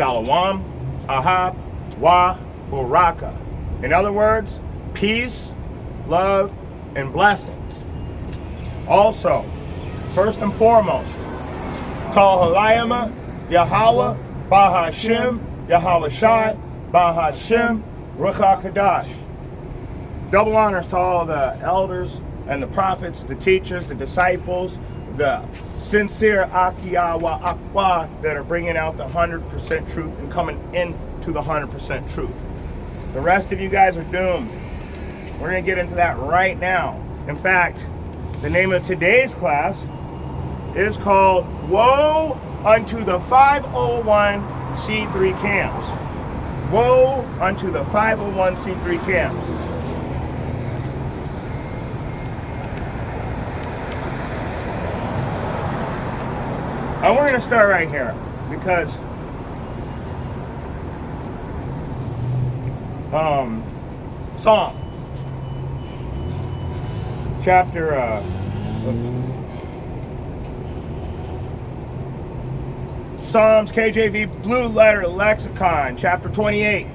Shalom, Ahab, Wa, Baraka. In other words, peace, love, and blessings. Also, first and foremost, Kal Halayama, Yahweh, Bahashem, Yahweh Shai, Bahashem, Ruach HaKodesh. Double honors to all the elders and the prophets, the teachers, the disciples, the sincere Akiyawa Akwa that are bringing out the 100% truth and coming into the 100% truth. The rest of you guys are doomed. We're going to get into that right now. In fact, the name of today's class is called Woe unto the 501c3 camps. Woe unto the 501c3 camps. And we're going to start right here because Psalms chapter Psalms KJV Blue Letter Lexicon chapter 28.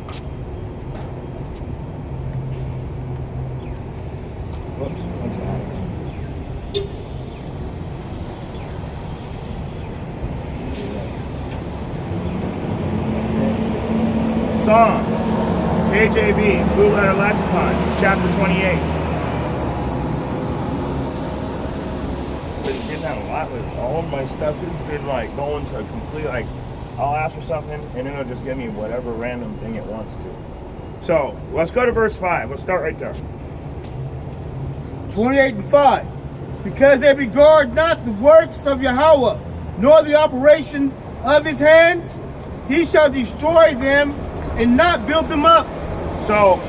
Psalms, KJV, Blue Letter Lexicon, chapter 28. Been getting that a lot with all of my stuff. It's been like going to complete, like, I'll ask for something and then it'll just give me whatever random thing it wants to. So, let's go to verse 5. Let's start right there. 28:5. Because they regard not the works of Yahweh, nor the operation of his hands, he shall destroy them and not build them up. So,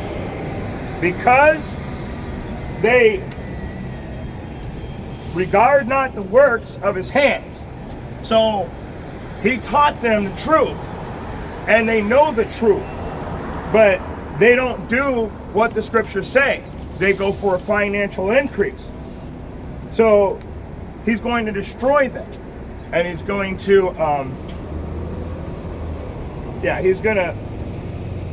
because they regard not the works of his hands. So, he taught them the truth, and they know the truth, but they don't do what the scriptures say. They go for a financial increase. So, he's going to destroy them, and he's going to,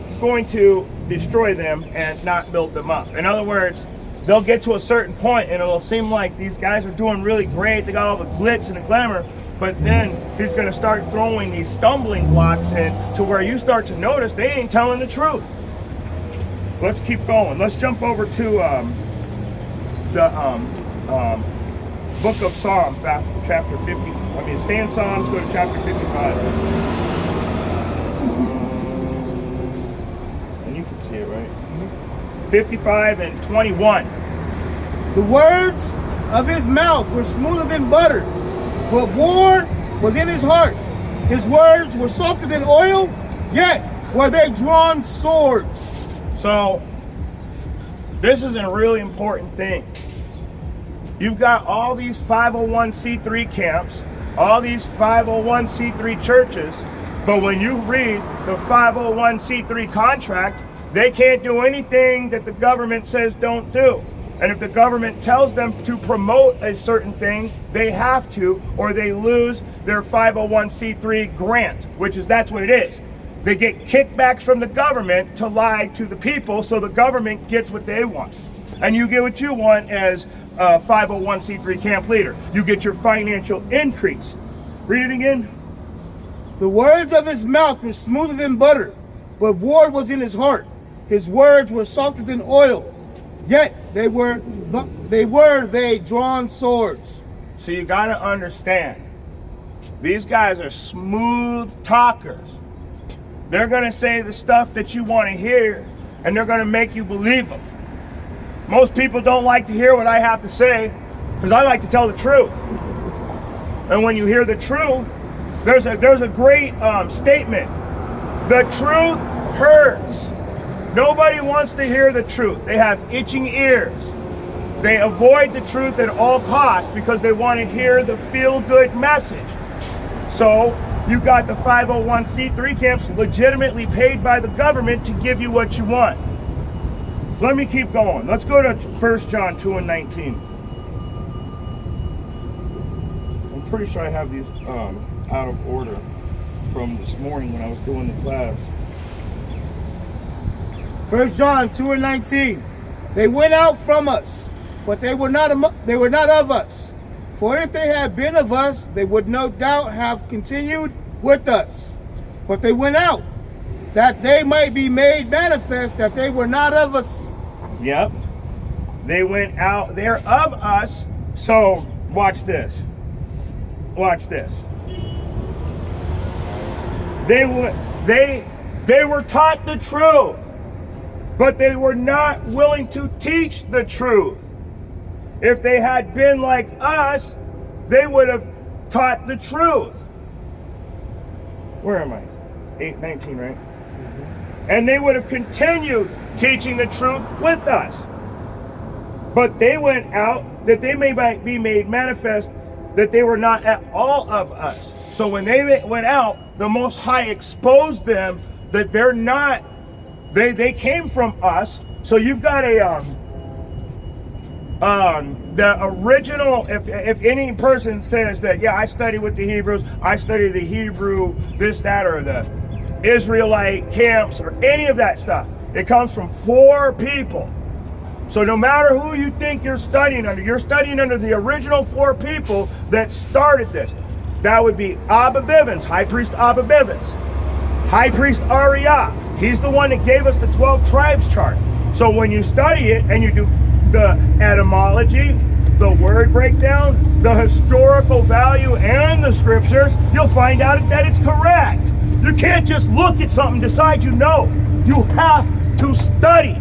he's going to destroy them and not build them up. In other words, they'll get to a certain point and it'll seem like these guys are doing really great. They got all the glitz and the glamour, but then he's going to start throwing these stumbling blocks in to where you start to notice they ain't telling the truth. Let's keep going. Let's jump over to the book of Psalms, chapter 50. Stay in Psalms, go to chapter 55. See it, right? 55 and 21. The words of his mouth were smoother than butter, but war was in his heart. His words were softer than oil, yet were they drawn swords. So, this is a really important thing. You've got all these 501c3 camps, all these 501c3 churches, but when you read the 501c3 contract, they can't do anything that the government says don't do. And if the government tells them to promote a certain thing, they have to, or they lose their 501c3 grant, that's what it is. They get kickbacks from the government to lie to the people so the government gets what they want. And you get what you want as a 501c3 camp leader. You get your financial increase. Read it again. The words of his mouth were smoother than butter, but war was in his heart. His words were softer than oil, yet they were drawn swords. So you got to understand, these guys are smooth talkers. They're going to say the stuff that you want to hear, and they're going to make you believe them. Most people don't like to hear what I have to say, because I like to tell the truth. And when you hear the truth, there's a great statement. The truth hurts. Nobody wants to hear the truth. They have itching ears. They avoid the truth at all costs because they want to hear the feel-good message. So you got the 501c3 camps legitimately paid by the government to give you what you want. Let me keep going. Let's go to 1 John 2 and 19. I'm pretty sure I have these out of order. from this morning when I was doing the class. 1 John 2:19. They went out from us, but they were not of us. For if they had been of us, they would no doubt have continued with us. But they went out, that they might be made manifest that they were not of us. Yep. They went out. They're of us. So watch this. Watch this. They were taught the truth, but they were not willing to teach the truth. If they had been like us, they would have taught the truth. Where am I? 8:19, right? And they would have continued teaching the truth with us. But they went out that they may be made manifest that they were not at all of us. So when they went out, the Most High exposed them that they're not, they came from us. So you've got the original, if any person says that, yeah, I study with the Hebrews, I study the Hebrew, this, that, or the Israelite camps, or any of that stuff, it comes from 4 people. So no matter who you think you're studying under the original 4 people that started this. That would be Abba Bivens, High Priest Abba Bivens, High Priest Ariah. He's the one that gave us the 12 tribes chart. So when you study it and you do the etymology, the word breakdown, the historical value, and the scriptures, you'll find out that it's correct. You can't just look at something and decide you know. You have to study.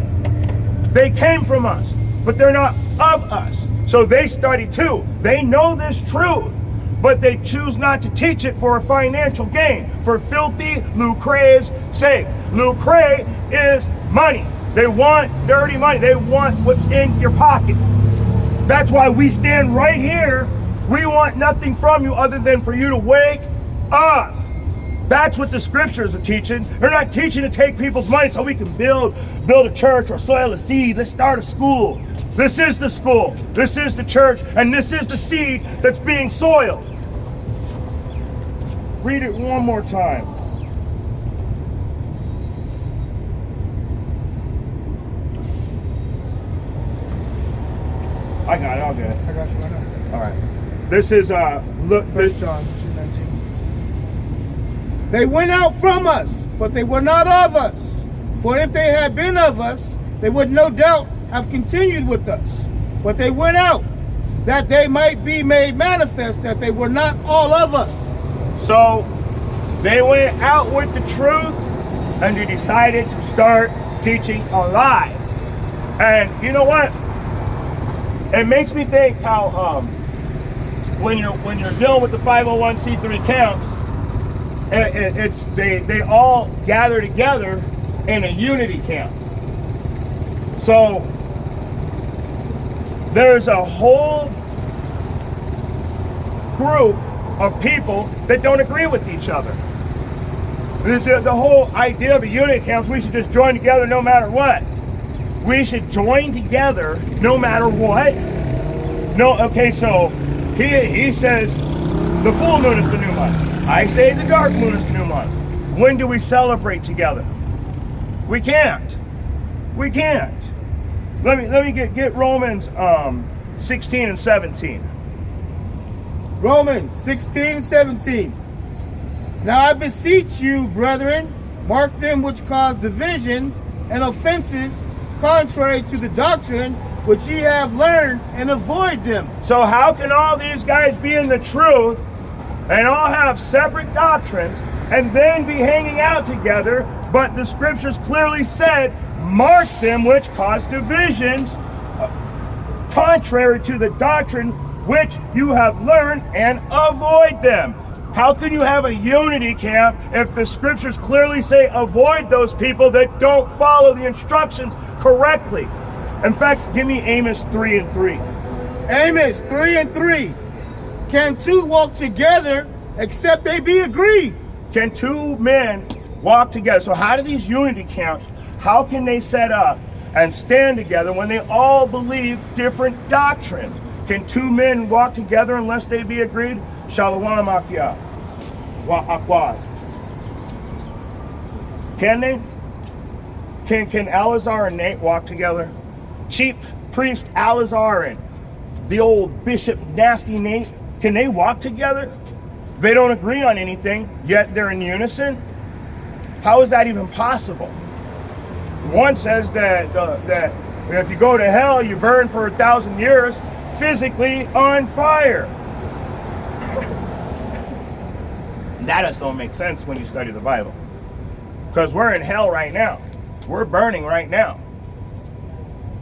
They came from us, but they're not of us. So they study too. They know this truth, but they choose not to teach it for a financial gain, for filthy lucre's sake. Lucre is money. They want dirty money. They want what's in your pocket. That's why we stand right here. We want nothing from you other than for you to wake up. That's what the scriptures are teaching. They're not teaching to take people's money so we can build a church or soil a seed. Let's start a school. This is the school. This is the church. And this is the seed that's being soiled. Read it one more time. I got it. I'll get it. I got you right now. All right. This is look. 1 John 2:19. They went out from us, but they were not of us. For if they had been of us, they would no doubt have continued with us. But they went out, that they might be made manifest that they were not all of us. So they went out with the truth, and they decided to start teaching a lie. And you know what? It makes me think how when you're dealing with the 501c3 camps, they all gather together in a unity camp. So there's a whole group of people that don't agree with each other. The whole idea of a unity camp is we should just join together no matter what. We should join together no matter what. No, okay, so he says the full moon is the new month. I say the dark moon is the new month. When do we celebrate together? We can't. We can't. Let me get Romans 16 and 17. Romans 16:17. Now I beseech you, brethren, mark them which cause divisions and offenses contrary to the doctrine which ye have learned, and avoid them. So how can all these guys be in the truth and all have separate doctrines and then be hanging out together, but the scriptures clearly said, mark them which cause divisions contrary to the doctrine which you have learned, and avoid them. How can you have a unity camp if the scriptures clearly say avoid those people that don't follow the instructions correctly? In fact, give me Amos 3 and 3. Amos 3 and 3. Can two walk together except they be agreed? Can two men walk together? So how do these unity camps, how can they set up and stand together when they all believe different doctrine? Can two men walk together unless they be agreed? Shalom Akia. Akwad. Can they? Can Eleazar and Nate walk together? Chief priest Eleazar and the old Bishop Nasty Nate, can they walk together? They don't agree on anything, yet they're in unison? How is that even possible? One says that if you go to hell, you burn for 1,000 years, physically on fire. That just don't make sense when you study the Bible. Because we're in hell right now. We're burning right now.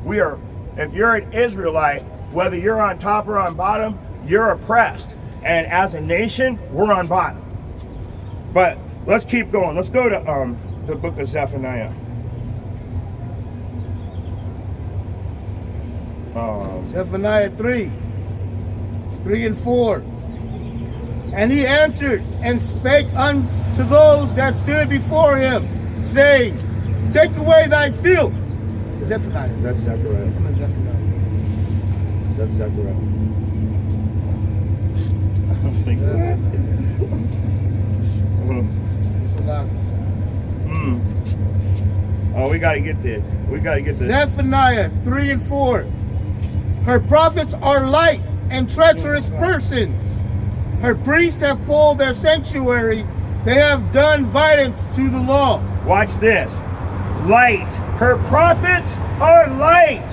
We are, if you're an Israelite, whether you're on top or on bottom, you're oppressed. And as a nation, we're on bottom. But let's keep going. Let's go to the book of Zephaniah. Zephaniah 3 and 4. And he answered and spake unto those that stood before him, saying, take away thy filth. Zephaniah. That's Zechariah. I'm in Zephaniah. That's Zechariah. I was thinking, It's a lot. oh, we gotta get this. We gotta get this. Zephaniah 3 and 4. Her prophets are light and treacherous persons. Her priests have pulled their sanctuary. They have done violence to the law. Watch this. Light. Her prophets are light.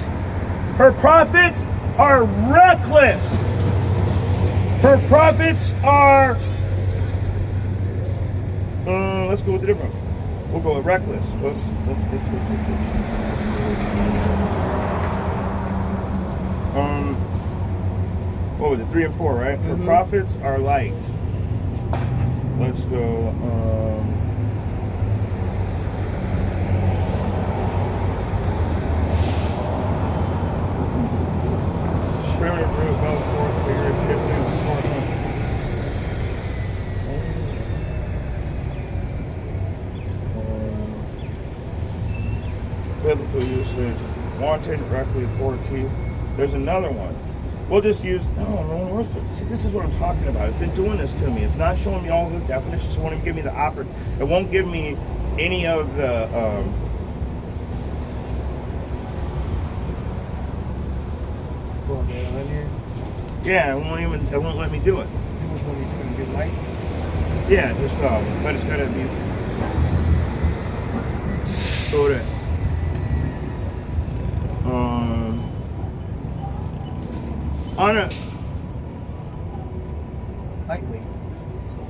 Her prophets are reckless. Her prophets are, let's go with a different one. We'll go with reckless. Oops. What was it? 3 and 4, right? Her prophets are light. Let's go, biblical usage, wanton, reckless, 14. There's another one. We'll just use, no, see, this is what I'm talking about. It's been doing this to me. It's not showing me all the definitions. It won't even give me it won't give me any of the, yeah, it won't let me do it. Which one you doing? Get light? Yeah, just, but it's gotta be, go to, on a Lightweight.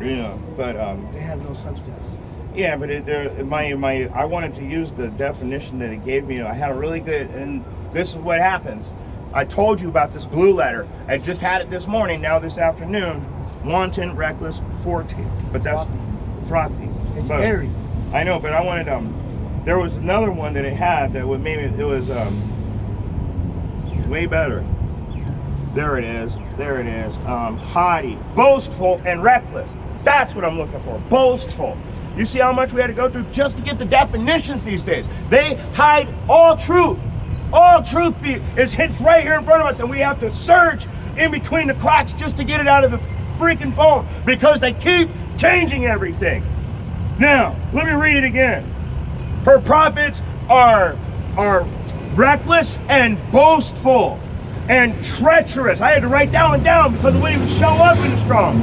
yeah, but They have no substance. yeah, but I wanted to use the definition that it gave me. I had a really good, and this is what happens. I told you about this blue letter. I just had it this morning. Now this afternoon, wanton, reckless, 14. But that's frothy. It's airy. I know, but I wanted there was another one that it had that would maybe it was way better. There it is. Haughty, boastful, and reckless. That's what I'm looking for. Boastful. You see how much we had to go through just to get the definitions these days. They hide all truth. All truth is hits right here in front of us, and we have to search in between the cracks just to get it out of the freaking phone because they keep changing everything. Now, let me read it again. Her prophets are reckless and boastful and treacherous. I had to write that one down because it wouldn't even show up in the Strong.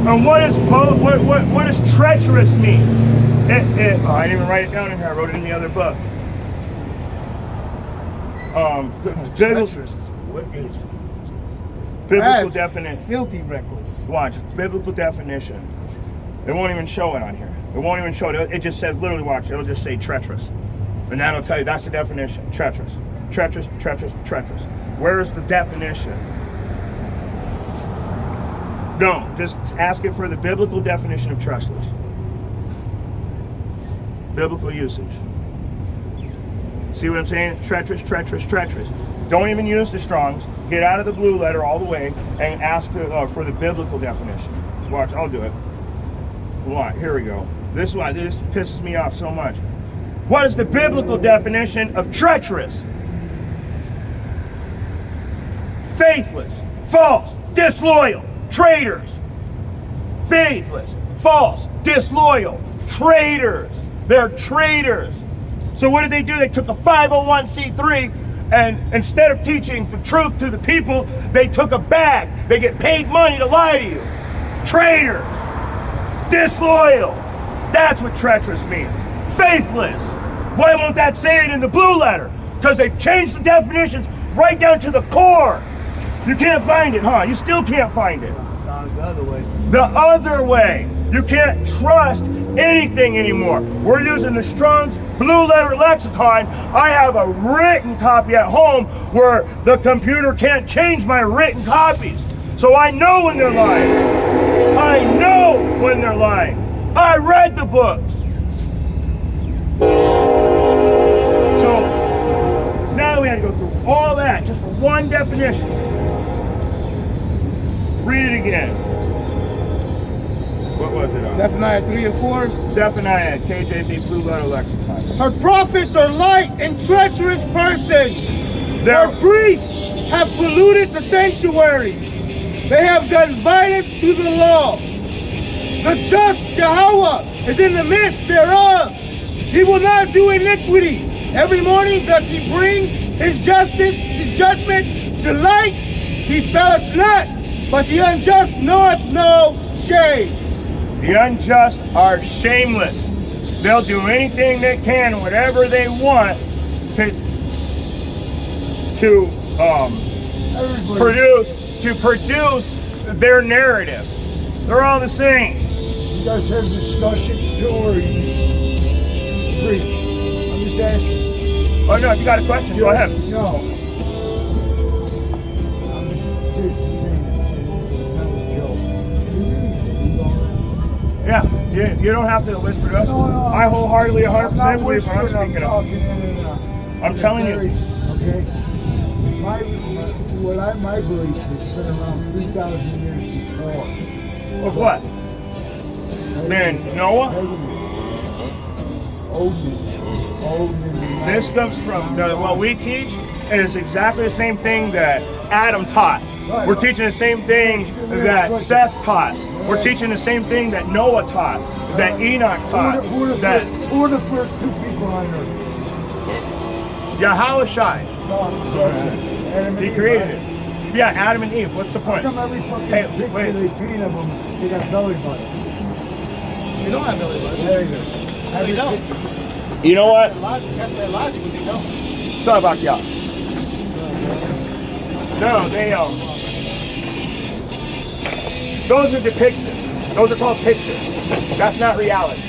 And what does treacherous mean? I didn't even write it down in here. I wrote it in the other book. Treacherous is what is biblical definition. Filthy reckless. Watch, biblical definition. It won't even show it on here. It won't even show it. It just says, literally watch, it'll just say treacherous. And that'll tell you, that's the definition. Treacherous. Treacherous, treacherous, treacherous. Where's the definition? No, just ask it for the biblical definition of treacherous. Biblical usage. See what I'm saying? Treacherous, treacherous, treacherous. Don't even use the Strongs. Get out of the blue letter all the way and ask for the biblical definition. Watch, I'll do it. Watch, here we go. This pisses me off so much. What is the biblical definition of treacherous? Faithless, false, disloyal, traitors. Faithless, false, disloyal, traitors. They're traitors. So what did they do? They took a 501c3 and instead of teaching the truth to the people, they took a bag. They get paid money to lie to you. Traitors. Disloyal. That's what treacherous means. Faithless. Why won't that say it in the blue letter? Because they changed the definitions right down to the core. You can't find it, huh? You still can't find it. I found it the other way. The other way. You can't trust anything anymore. We're using the Strong's Blue Letter Lexicon. I have a written copy at home where the computer can't change my written copies. So I know when they're lying. I know when they're lying. I read the books. So now we had to go through all that just for one definition. Read it again. What was it? Zephaniah 3 and 4. Zephaniah, KJV Blue Letter Lexicon. Her prophets are light and treacherous persons. They're- Her priests have polluted the sanctuaries. They have done violence to the law. The just Yahweh is in the midst thereof. He will not do iniquity. Every morning doth he bring his justice, his judgment to light. He faileth not, but the unjust knoweth no shame. The unjust are shameless. They'll do anything they can, whatever they want, to produce their narrative. They're all the same. You guys have discussions too, or you just preach? I'm just asking. Oh no, if you got a question, go ahead. No. I'm just saying it's not a joke. Yeah, you don't have to whisper to us. No. I wholeheartedly 100% I'm not believe what I'm whispering, speaking I'm of. talking in I'm telling you. Okay. My belief has been around 3,000 years before. Of what? Man, Noah? Odin. This comes from what we teach is exactly the same thing that Adam taught. We're teaching the same thing that Seth taught. We're teaching the same thing that Noah taught, that Enoch taught. Who are the first two people on earth? Yahushai, Adam he created it. Yeah, Adam and Eve. What's the point? How come every fucking Hey, picture wait. they paint of them, they got belly button? We don't have belly button. There you go. We don't. You know what? That's their logic, but they don't. Sorry about y'all. No, they those are depictions. Those are called pictures. That's not reality.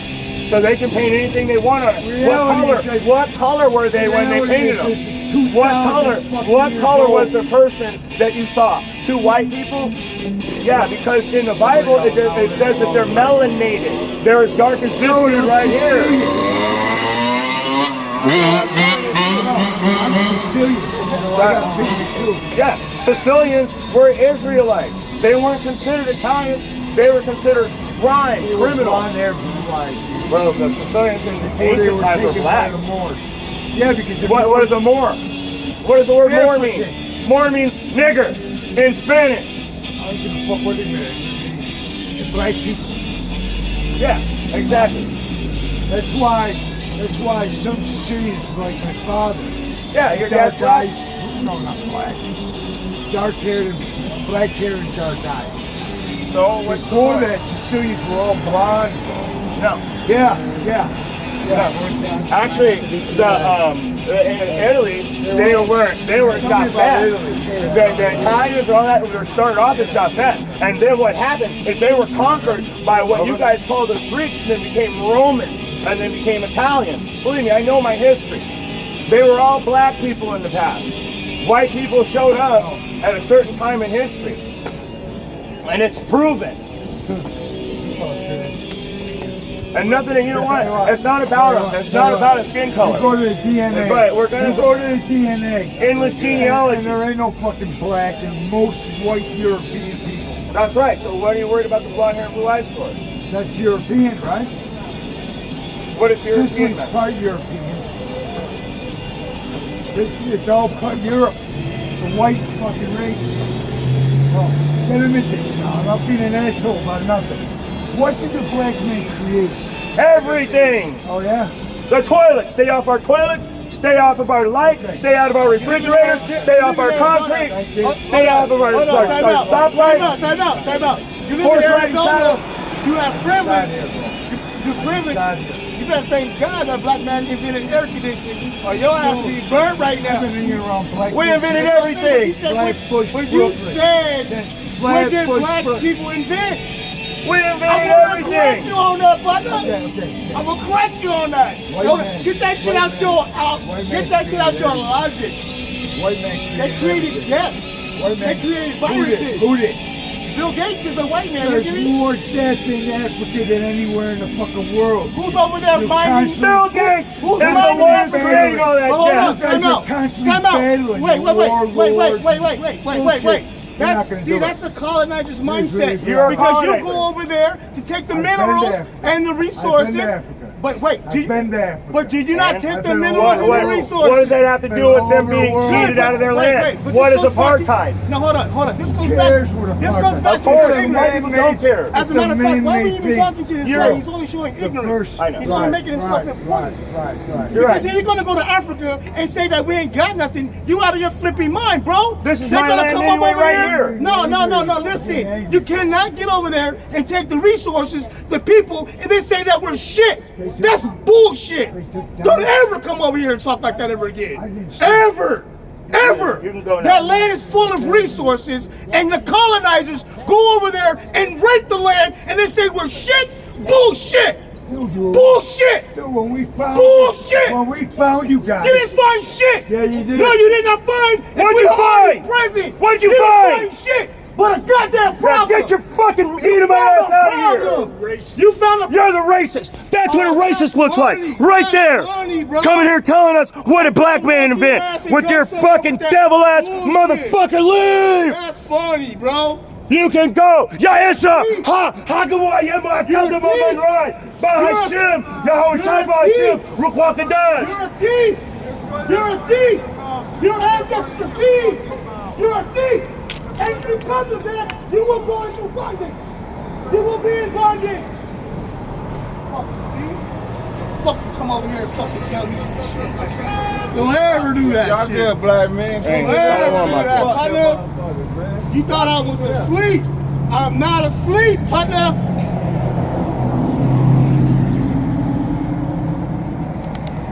So they can paint anything they want on it. What color were they when they painted them? What color was the person that you saw? Two white people? Yeah, because in the Bible it says that they're melanated. They're as dark as this dude right here. Yeah, Sicilians were Israelites. They weren't considered Italians. They were considered crime, criminals. Well, the Sicilians in the ancient times were black. Yeah, because What is a Moor? What does the word Moor mean? Moor means nigger in Spanish. I don't give a fuck what it means. It's black people. Yeah, exactly. That's why some Sicilians like my father. Yeah, your Dark dad's black. eyes. No, not black. Dark hair and black hair and dark eyes. So what's the Before point? that, Sicilians were all blonde. No. Yeah. Actually, in Italy, they were Jaffet. The Italians and all that were started off as Jaffet, and then what happened is they were conquered by what you guys call the Greeks, and then became Romans, and then became Italians. Believe me, I know my history. They were all black people in the past. White people showed up at a certain time in history, and it's proven. And nothing, you know what? It's not about it's not about a skin color. Go to the DNA. But we're gonna go to the DNA. Endless genealogy. And there ain't no fucking black in most white European people. That's right. So what are you worried about the blonde hair and blue eyes for? That's European, right? What is European? Sicily's then? part European. It's all part Europe. The white fucking race. Well, let admit this now. I'm not being an asshole about nothing. What did the black man create? Everything. Oh, yeah? The toilets. Stay off our toilets. Stay off of our lights. Stay out of our refrigerators. Stay off our concrete. Stay out of our stoplights. Time out. You live Horse in riding Arizona. saddle. You have privilege. You're privileged. You better thank God that black man invented air conditioning, or your ass will be burnt right now. We invented everything. When you said, what did black people invent? We invented I'm gonna correct everything. you on that, brother. Okay. I'm gonna correct you on that. Get that shit out your logic. White man They created death. They created viruses. Who did? Bill Gates is a white man, There's isn't he? more death in Africa than anywhere in the fucking world. Who's over there You're mining? constantly- Bill Gates. Who's They're the mining ones Africa? creating all that Hold on, death. time out. constantly Time out. battling Wait. Bullshit. You're not That's gonna see, do that's it. the colonizer's mindset. You're a Because you colonizer. go over there to take the I've been to minerals Africa. and the resources. I've been to Africa. But wait, I've been to Africa. but did you not And take I've the been all minerals over and the the world. resources? What does that have to do with them being All over the cheated out of their land? but What this is goes back to- apartheid? No, hold on. This goes cares back. what This apartheid goes is? back Of to your course, ignorance. white people don't care. As a matter of fact, why are we even man-made talking to this You're- guy? He's only showing The ignorance. first- I know. He's only making himself important. Right. You're Because right. he's gonna go to Africa and say that we ain't got nothing. You out of your flipping mind, bro. This is They're my gonna land come anyway up over right here. here. No. Listen, you cannot get over there and take the resources, the people, and then say that we're shit. That's bullshit. Don't ever come over here and talk like that ever again. Ever. You can go now. That land is full of resources, and the colonizers go over there and rape the land, and they say we're shit. Bullshit. Bullshit. Dude, when we found Bullshit. When we found you guys. You didn't find shit. Yeah, you did. No, you did not find. What'd if you we find? Present. What'd you didn't find? find shit. But a goddamn Now problem. get your fucking Edom ass out of here. You found a You're the racist. That's what a Oh, racist that's looks funny. like. Right That's there. funny, bro. Coming here telling us what a black man invent. With your fucking devil ass motherfucker leave. That's funny, bro. You can go. Ya Isa. Ha. Hagawa Yema Kanda Rai. Bahashim. Yahweh Shai Bahashim. Rukwakadan. You're a thief. You're a thief. Your ancestors are thieves. You're a thief. And because of that, you will go into bondage. You will be in bondage. Fucking thief. Fucking come over here and fucking tell me some shit like that. Don't ever do that Y'all shit. good, black man. Hey, Don't ever do that, Fuck partner. them motherfuckers, man. You thought I was asleep. I'm not asleep, partner.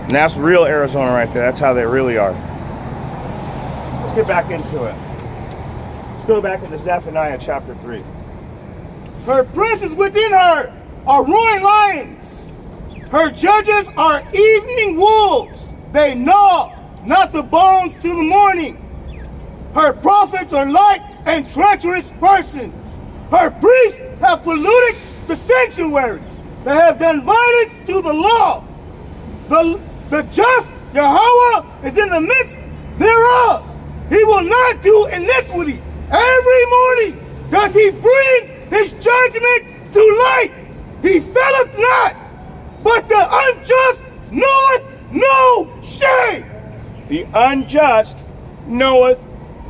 And that's real Arizona right there. That's how they really are. Let's get back into it. Let's go back into Zephaniah chapter 3. Her princes within her are roaring lions. Her judges are evening wolves. They gnaw not the bones till the morning. Her prophets are light and treacherous persons. Her priests have polluted the sanctuaries. They have done violence to the law. The just Yahweh is in the midst thereof. He will not do iniquity. Every morning doth he bring his judgment to light. He faileth not, but the unjust knoweth no shame. The unjust knoweth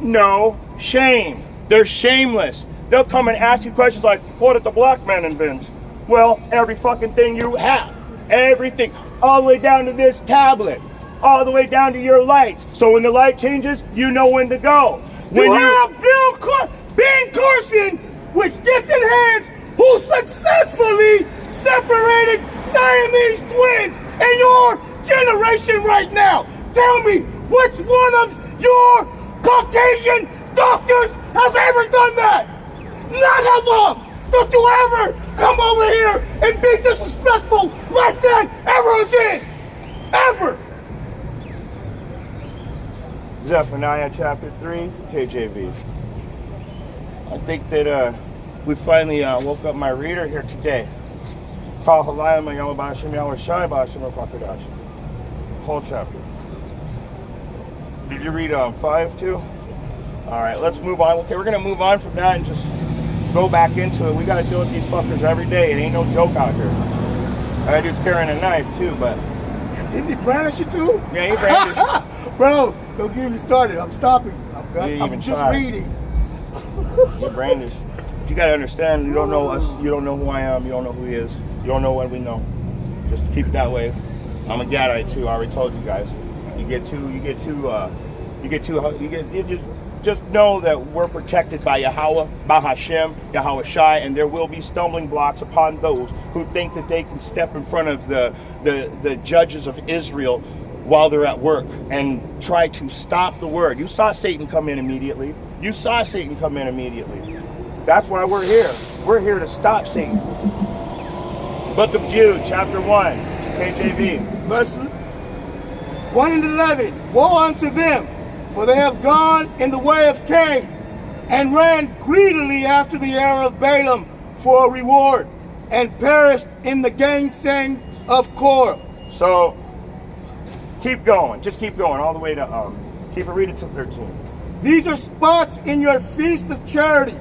no shame. They're shameless. They'll come and ask you questions like, what did the black man invent? Well, every fucking thing you have. Everything. All the way down to this tablet. All the way down to your lights. So when the light changes, you know when to go. When you have Ben Carson with gifted hands who successfully separated Siamese twins in your generation right now. Tell me, which one of your Caucasian doctors have ever done that? None of them! Don't you ever come over here and be disrespectful like that ever again! Ever! Zephaniah chapter 3, KJV. I think that we finally woke up my reader here today. Whole chapter. Did you read 5 too? Alright, let's move on. Okay, we're going to move on from that and just go back into it. We got to deal with these fuckers every day. It ain't no joke out here. That dude's carrying a knife too, but... Didn't he brandish it too? Yeah, he brandished. Bro, don't get me started. I'm stopping. didn't I'm even just try. reading. You're brandish. But you gotta understand, you don't know us, you don't know who I am, you don't know who he is. You don't know what we know. Just keep it that way. I'm a Gadite too. I already told you guys. Just know that we're protected by Yahweh, Bahashem, Yahweh Shai, and there will be stumbling blocks upon those who think that they can step in front of the judges of Israel while they're at work and try to stop the word. You saw Satan come in immediately. That's why we're here. We're here to stop Satan. Book of Jude, chapter 1, KJV. Verses 1 and 11. Woe unto them, for they have gone in the way of Cain, and ran greedily after the error of Balaam for a reward, and perished in the gainsaying of Korah. So, keep going. Just keep going all the way to, read it to 13. These are spots in your feast of charity,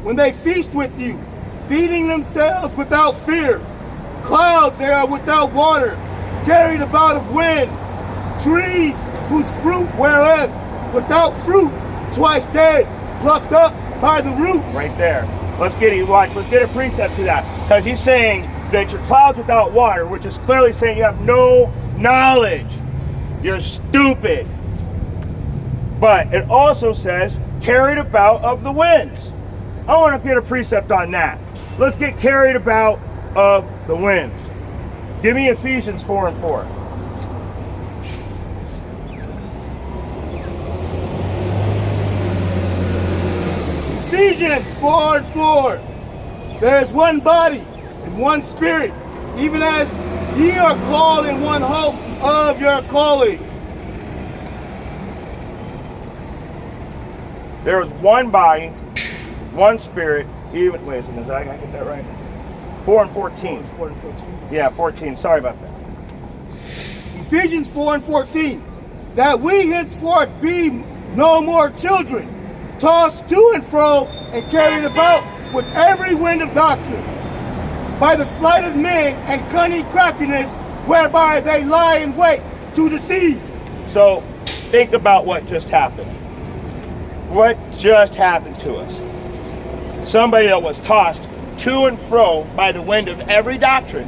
when they feast with you, feeding themselves without fear. Clouds they are without water, carried about of winds. Trees whose fruit wherewith, without fruit, twice dead, plucked up by the roots. Right there. Let's get a precept to that. Because he's saying that you're clouds without water, which is clearly saying you have no knowledge. You're stupid. But it also says, carried about of the winds. I want to get a precept on that. Let's get carried about of the winds. Give me Ephesians 4 and 4. Ephesians 4 and 4. There is one body and one spirit, even as ye are called in one hope of your calling. There is one body, one spirit, even, wait a second, did I get that right? 4 and 14. 4 and 14. Yeah, 14, sorry about that. Ephesians 4 and 14. That we henceforth be no more children, tossed to and fro and carried about with every wind of doctrine, by the sleight of men and cunning craftiness, whereby they lie in wait to deceive. So, think about what just happened. What just happened to us? Somebody that was tossed to and fro by the wind of every doctrine,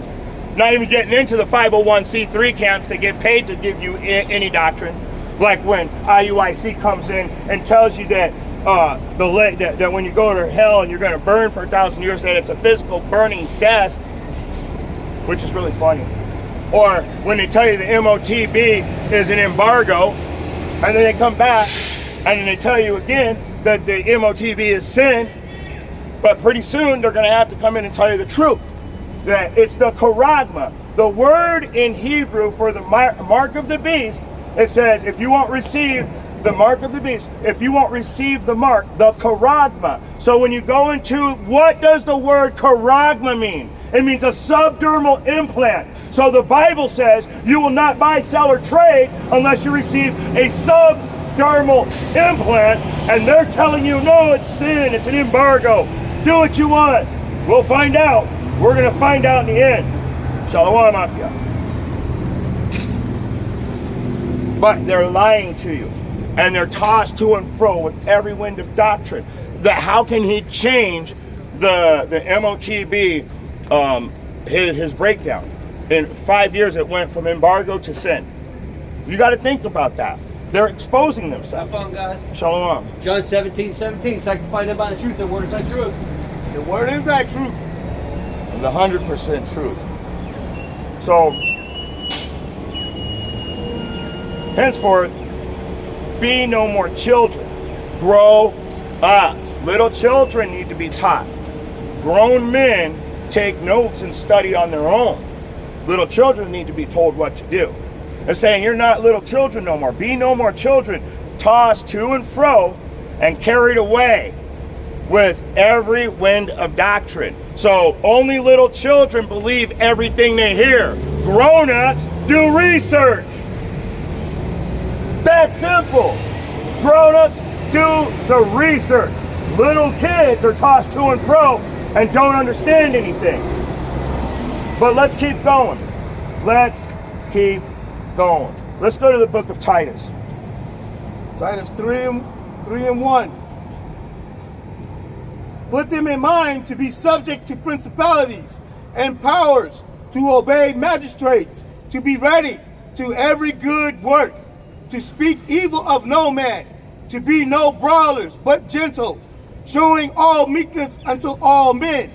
not even getting into the 501c3 camps that get paid to give you any doctrine, like when IUIC comes in and tells you that that when you go to hell and you're going to burn for 1,000 years, that it's a physical burning death, which is really funny. Or when they tell you the MOTB is an embargo, and then they come back and then they tell you again that the MOTB is sin, but pretty soon they're going to have to come in and tell you the truth, that it's the charagma. The word in Hebrew for the mark of the beast, it says, if you won't receive the mark of the beast, if you won't receive the mark, the charagma. So when you go into, what does the word charagma mean? It means a subdermal implant. So the Bible says you will not buy, sell, or trade unless you receive a subdermal implant, and they're telling you, no, it's sin, it's an embargo. Do what you want. We'll find out. We're going to find out in the end. Shalom Akia. But they're lying to you, and they're tossed to and fro with every wind of doctrine. How can he change the MOTB, his breakdown? In 5 years, it went from embargo to sin. You got to think about that. They're exposing themselves. Have fun, guys. Shalom. John 17:17. Sanctify them by the truth. The word is thy truth. The word is thy truth. The 100% truth. So, henceforth, be no more children. Grow up. Little children need to be taught. Grown men take notes and study on their own. Little children need to be told what to do. They're saying you're not little children no more. Be no more children, tossed to and fro and carried away with every wind of doctrine. So only little children believe everything they hear. Grown-ups do research. That's simple. Grown-ups do the research. Little kids are tossed to and fro and don't understand anything. But let's keep going. Let's keep going. Let's go to the book of Titus. Titus 3 and 1. Put them in mind to be subject to principalities and powers, to obey magistrates, to be ready to every good work, to speak evil of no man, to be no brawlers, but gentle, showing all meekness unto all men.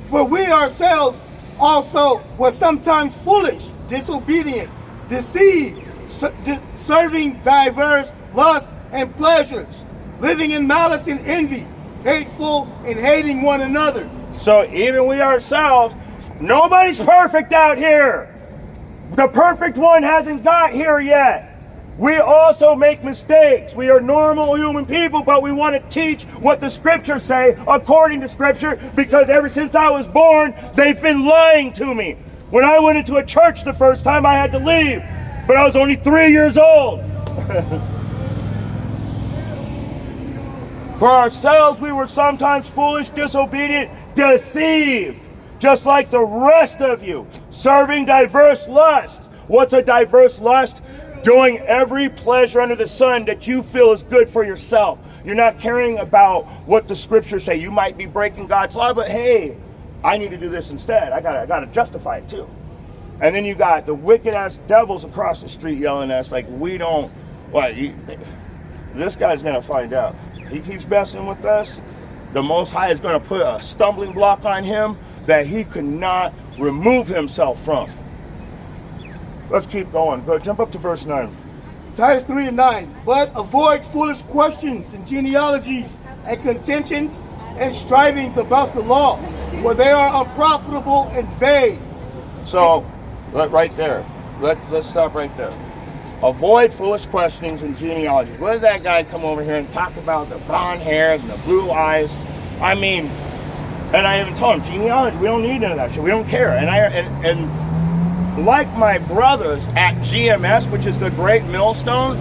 For we ourselves also were sometimes foolish, disobedient, deceived, serving diverse lusts and pleasures, living in malice and envy, hateful and hating one another. So even we ourselves, nobody's perfect out here. The perfect one hasn't got here yet. We also make mistakes. We are normal human people, but we want to teach what the scriptures say according to scripture, because ever since I was born, they've been lying to me. When I went into a church the first time, I had to leave, but I was only 3 years old. For ourselves, we were sometimes foolish, disobedient, deceived, just like the rest of you, serving diverse lusts. What's a diverse lust? Doing every pleasure under the sun that you feel is good for yourself. You're not caring about what the scriptures say. You might be breaking God's law, but hey, I need to do this instead. I gotta justify it too. And then you got the wicked ass devils across the street yelling at us like we don't. What? This guy's gonna find out. He keeps messing with us. The Most High is gonna put a stumbling block on him that he could not remove himself from. Let's keep going. Go jump up to verse 9. Titus 3 and 9. But avoid foolish questions and genealogies and contentions and strivings about the law, for they are unprofitable and vain. So, right there. Let's stop right there. Avoid foolish questionings and genealogies. What did that guy come over here and talk about the blonde hair and the blue eyes? I mean, and I even told him, genealogy, we don't need none of that shit. We don't care. And like my brothers at GMS, which is the Great Millstone,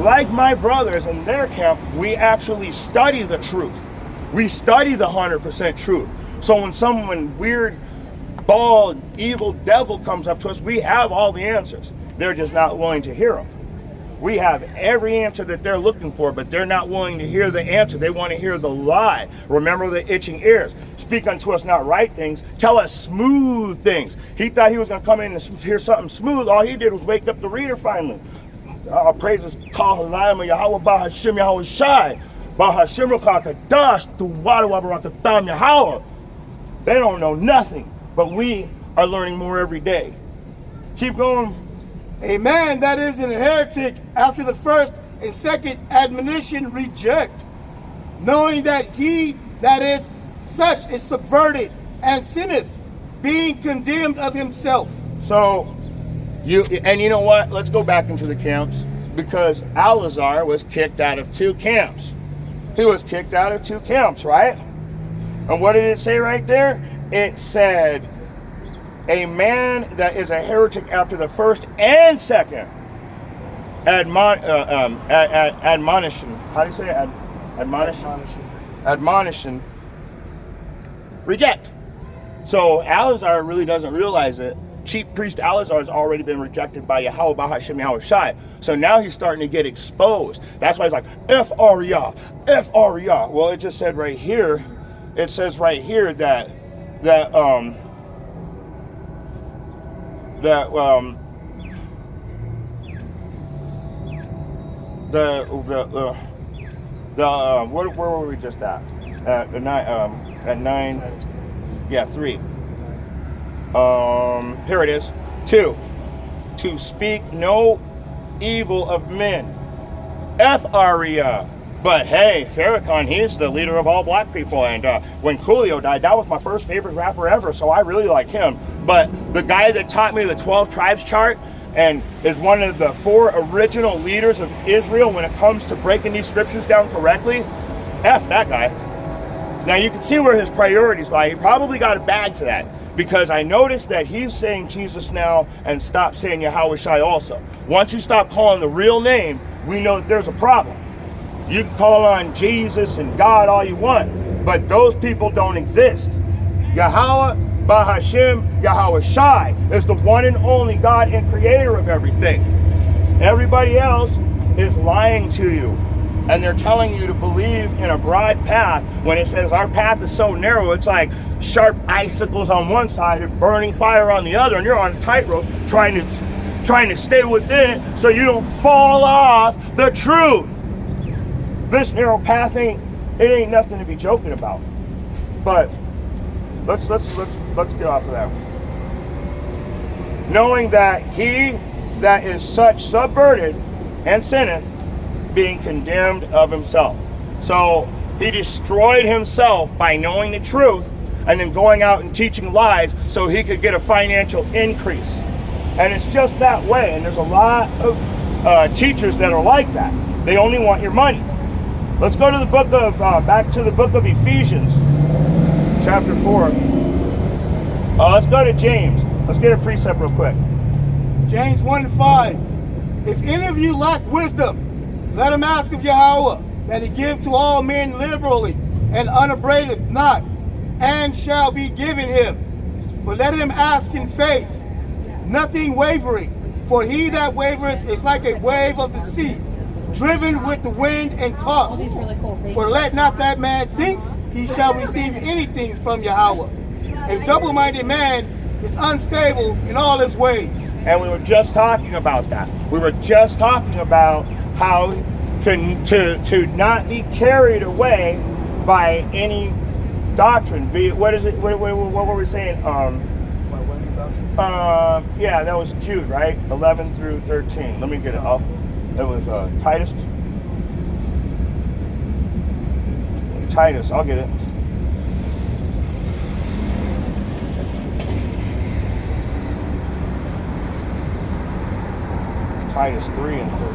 like my brothers in their camp, we actually study the truth. We study the 100% truth. So when someone weird, bald, evil devil comes up to us, we have all the answers. They're just not willing to hear them. We have every answer that they're looking for, but they're not willing to hear the answer. They want to hear the lie. Remember the itching ears. Speak unto us not right things. Tell us smooth things. He thought he was going to come in and hear something smooth. All he did was wake up the reader finally. Praises call Halayim Yahweh Bahashim Yahweh Shai. Bahashim Rakakadash Tuwadu Abarakatam Yahweh. They don't know nothing, but we are learning more every day. Keep going. A man that is an heretic after the first and second admonition reject, knowing that he that is such is subverted and sinneth, being condemned of himself. So, you know what? Let's go back into the camps, because Alazar was kicked out of 2 camps. He was kicked out of 2 camps, right? And what did it say right there? It said, a man that is a heretic after the first and second admonition. How do you say it? Admonition. Reject. So Alazar really doesn't realize it. Chief priest Alazar has already been rejected by Yahweh Bahashim Yahweh Shai. So now he's starting to get exposed. That's why he's like, F Ariyah. Well, it just said right here, it says right here that where were we just at? At 9. Yeah, 3. Here it is. 2. To speak no evil of men. F Ariyah. But hey, Farrakhan, he's the leader of all black people, and when Coolio died, that was my first favorite rapper ever, so I really like him. But the guy that taught me the 12 tribes chart and is one of the 4 original leaders of Israel when it comes to breaking these scriptures down correctly, F that guy. Now you can see where his priorities lie. He probably got a bag for that, because I noticed that he's saying Jesus now and stop saying Yahweh Shai also. Once you stop calling the real name, we know that there's a problem. You can call on Jesus and God all you want, but those people don't exist. Yahweh, Bahashim, Yahweh Shai is the one and only God and creator of everything. Everybody else is lying to you. and they're telling you to believe in a broad path when it says our path is so narrow, it's like sharp icicles on one side and burning fire on the other, and you're on a tightrope trying to stay within it so you don't fall off the truth. This narrow path ain't nothing to be joking about. But let's get off of that. Knowing that he that is such subverted and sinneth, being condemned of himself. So he destroyed himself by knowing the truth and then going out and teaching lies so he could get a financial increase. And it's just that way. And there's a lot of teachers that are like that. They only want your money. Let's go to the book of, back to the book of Ephesians, chapter 4. Let's go to James. Let's get a precept real quick. James 1:5. If any of you lack wisdom, let him ask of Yahweh, that he give to all men liberally and unabraded not, and shall be given him. But let him ask in faith, nothing wavering. For he that wavereth is like a wave of the sea, driven with the wind and tossed. For let not that man think he shall receive anything from Yahweh. A double-minded man is unstable in all his ways. And we were just talking about that. We were just talking about how to not be carried away by any doctrine. What is it? What were we saying? Yeah, that was Jude, right? 11 through 13. Let me get it up. It was Titus. Titus, I'll get it. Titus 3 and 13.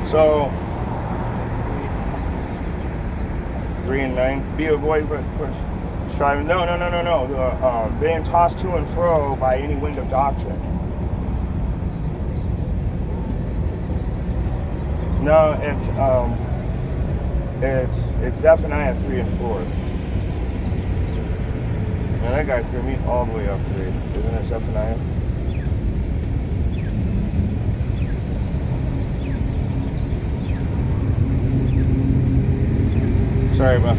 So 3 and 9. Be avoided striving. No. Being tossed to and fro by any wind of doctrine. No, it's Zephaniah 3 and 4. Man, that guy threw me all the way up today. Isn't it Zephaniah? Sorry, but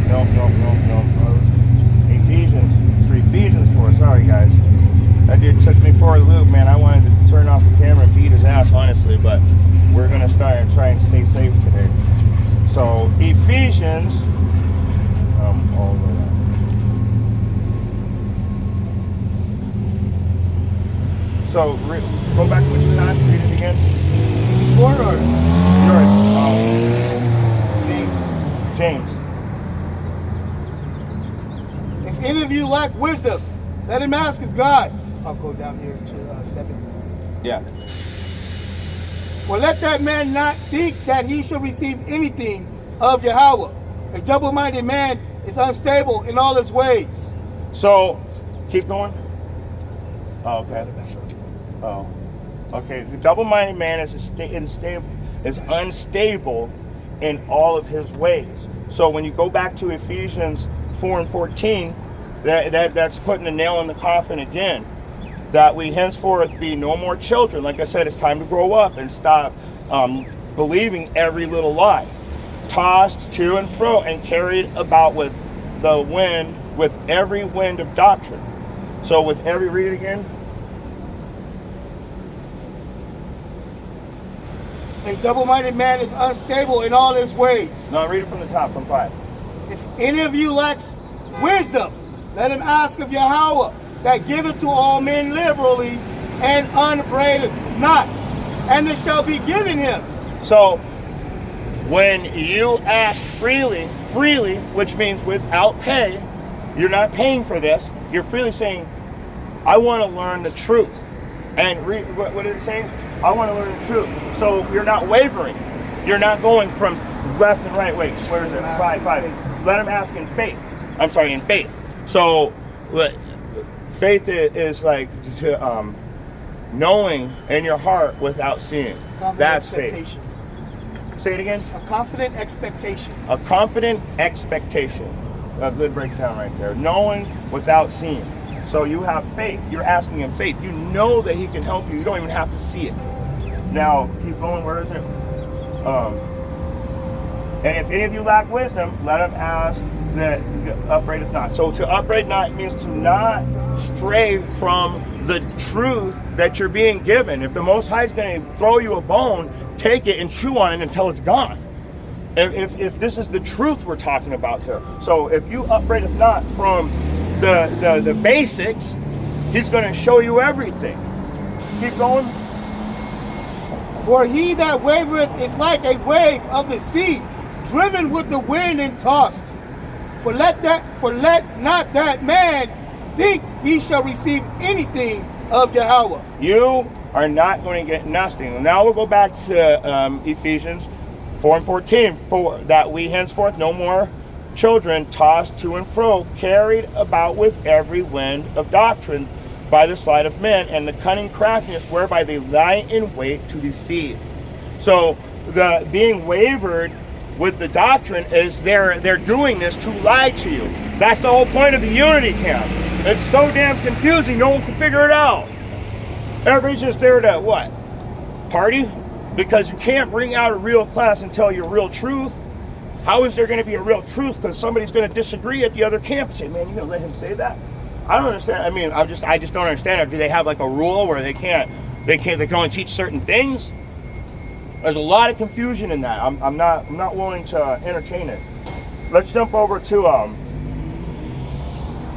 no. Ephesians 4. Sorry, guys. That dude took me for a loop, man. I wanted to turn off the camera and beat his ass, honestly, but we're gonna start and try and stay safe today. So Ephesians, all the way down. So go back to what you had. Read it again. 4 or yours? James. if any of you lack wisdom, let him ask of God. I'll go down here to 7. Yeah. For let that man not think that he shall receive anything of Yahweh. A double-minded man is unstable in all his ways. So, keep going. Oh, okay. Oh, okay. The double-minded man is unstable in all of his ways. So when you go back to Ephesians 4 and 14, that's putting a nail in the coffin again. That we henceforth be no more children. Like I said, it's time to grow up and stop believing every little lie. Tossed to and fro and carried about with the wind, with every wind of doctrine. So with every, read it again. A double-minded man is unstable in all his ways. No, read it from the top, from 5. If any of you lacks wisdom, let him ask of Yahweh, that giveth to all men liberally and unbraided not, and it shall be given him. So when you ask freely, which means without pay, you're not paying for this, you're freely saying, I want to learn the truth. And what did it say? I want to learn the truth. So you're not wavering. You're not going from left and right. Wait, where is it? 5. Let him ask in faith. I'm sorry, in faith. So faith is like knowing in your heart without seeing. That's faith. Say it again. A confident expectation. A confident expectation. A good breakdown right there. Knowing without seeing. So you have faith. You're asking in faith. You know that he can help you. You don't even have to see it. Now, keep going. Where is it? And if any of you lack wisdom, let him ask that upbraideth not. So to upbraid not means to not stray from the truth that you're being given. If the Most High is going to throw you a bone, take it and chew on it until it's gone. If this is the truth we're talking about here. So if you upbraideth not from the basics, he's going to show you everything. Keep going. For he that wavereth is like a wave of the sea, driven with the wind and tossed. For let not that man think he shall receive anything of Yahweh. You are not going to get nothing. Now we'll go back to Ephesians 4:14. For that we henceforth no more children tossed to and fro, carried about with every wind of doctrine by the sleight of men and the cunning craftiness whereby they lie in wait to deceive. So the being wavered with the doctrine is they're doing this to lie to you. That's the whole point of the unity camp. It's so damn confusing, no one can figure it out. Everybody's just there to what? Party? Because you can't bring out a real class and tell your real truth. How is there going to be a real truth? Because somebody's going to disagree at the other camp and say, man, you going to let him say that? I don't understand. I mean, I just don't understand. Do they have like a rule where they can only teach certain things? There's a lot of confusion in that. I'm not willing to entertain it. Let's jump over to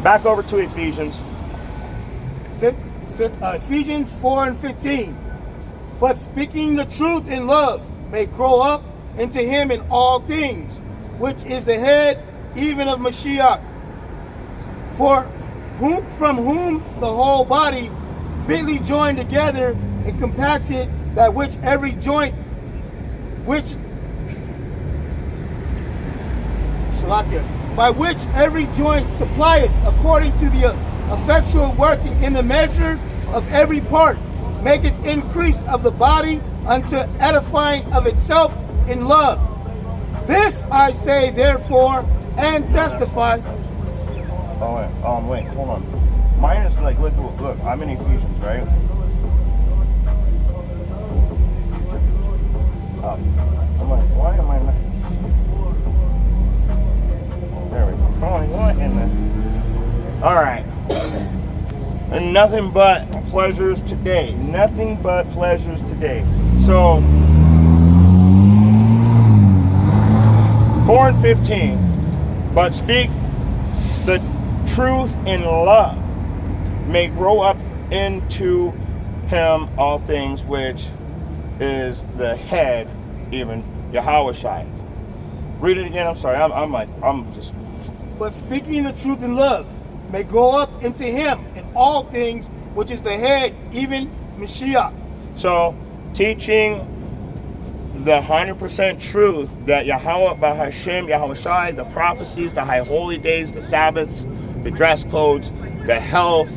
back over to Ephesians. Ephesians 4:15. But speaking the truth in love may grow up into him in all things, which is the head even of Mashiach. From whom the whole body fitly joined together and compacted, that which every joint by which every joint supplieth according to the effectual working in the measure of every part, maketh increase of the body unto edifying of itself in love. This I say therefore and testify. Wait, hold on. Mine is like, look, I'm in Ephesians, right? I'm like, why am I not? There we go. What in this? Alright. And nothing but pleasures today. Nothing but pleasures today. So, 4:15. But speak the truth in love may grow up into him all things, which is the head, even Yahushua. Read it again. I'm sorry. I'm just. But speaking the truth in love may grow up into him in all things, which is the head, even Mashiach. So, teaching the 100% truth that Yahweh Bahashem, Yahushua, the prophecies, the high holy days, the Sabbaths, the dress codes, the health,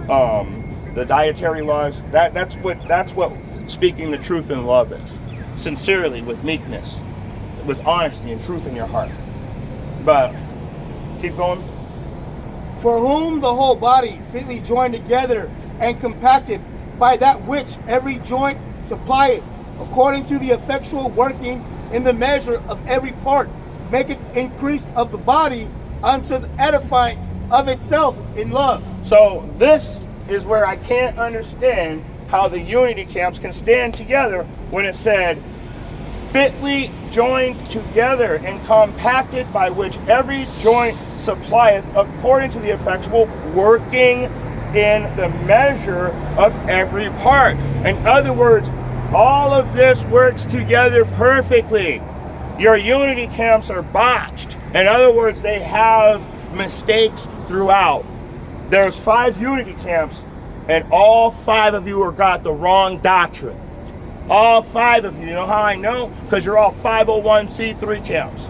the dietary laws. That's what speaking the truth in love is. Sincerely, with meekness, with honesty and truth in your heart. But keep going. For whom the whole body fitly joined together and compacted by that which every joint supplieth, according to the effectual working in the measure of every part, maketh increase of the body unto the edifying of itself in love. So this is where I can't understand how the unity camps can stand together when it said, fitly joined together and compacted, by which every joint supplieth according to the effectual working in the measure of every part. In other words, all of this works together perfectly. Your unity camps are botched. In other words, they have mistakes throughout. There's 5 unity camps, and all 5 of you got the wrong doctrine. All 5 of you. You know how I know? Because you're all 501c3 camps.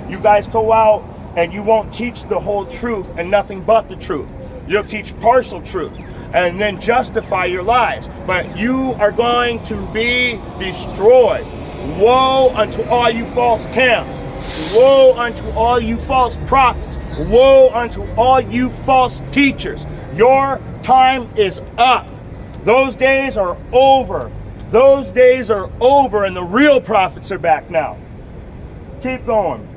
You guys go out and you won't teach the whole truth and nothing but the truth. You'll teach partial truth and then justify your lies. But you are going to be destroyed. Woe unto all you false camps. Woe unto all you false prophets. Woe unto all you false teachers. Your time is up. Those days are over. Those days are over, and the real prophets are back now. Keep going.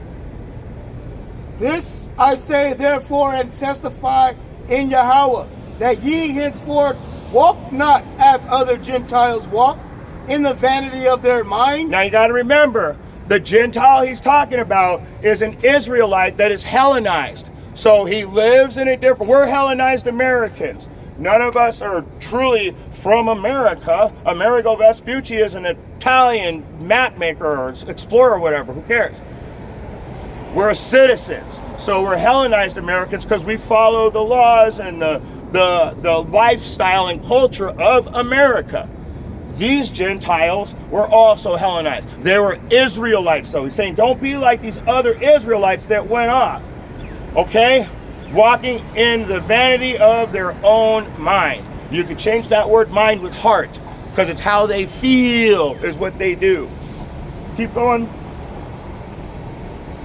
This I say therefore and testify in Yahweh, that ye henceforth walk not as other Gentiles walk, in the vanity of their mind. Now you got to remember, the Gentile he's talking about is an Israelite that is Hellenized. So he lives in a different, we're Hellenized Americans. None of us are truly from America. Amerigo Vespucci is an Italian map maker or explorer or whatever, who cares? We're citizens. So we're Hellenized Americans because we follow the laws and the lifestyle and culture of America. These Gentiles were also Hellenized. They were Israelites, though. He's saying, don't be like these other Israelites that went off. Okay? Walking in the vanity of their own mind. You could change that word mind with heart, because it's how they feel is what they do. Keep going.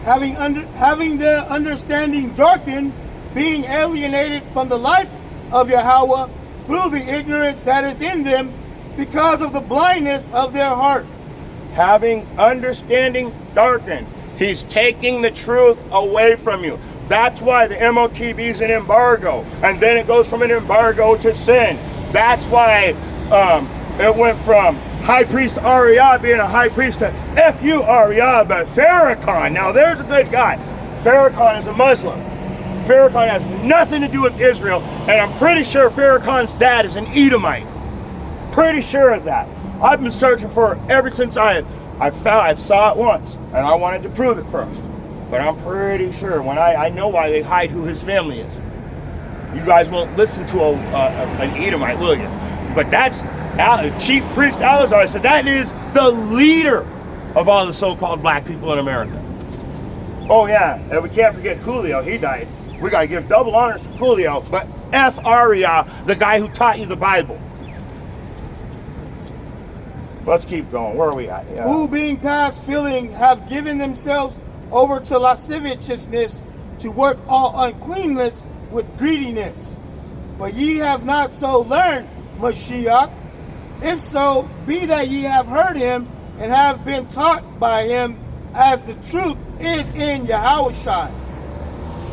Having their understanding darkened, being alienated from the life of Yahweh through the ignorance that is in them, because of the blindness of their heart. Having understanding darkened. He's taking the truth away from you. That's why the MOTB is an embargo. And then it goes from an embargo to sin. That's why it went from High Priest Arya being a high priest to F.U. Arya, but Farrakhan. Now there's a good guy. Farrakhan is a Muslim. Farrakhan has nothing to do with Israel. And I'm pretty sure Farrakhan's dad is an Edomite. Pretty sure of that. I've been searching for it ever since I saw it once, and I wanted to prove it first. But I'm pretty sure when I know why they hide who his family is. You guys won't listen to an Edomite, will you? But that's Chief Priest Alazar said that is the leader of all the so-called black people in America. Oh yeah, and we can't forget Coolio. He died. We gotta give double honors to Coolio, but F. Arya, the guy who taught you the Bible. Let's keep going. Where are we at? Yeah. Who being past feeling have given themselves over to lasciviousness, to work all uncleanness with greediness. But ye have not so learned Mashiach. If so, be that ye have heard him and have been taught by him, as the truth is in Yahushua,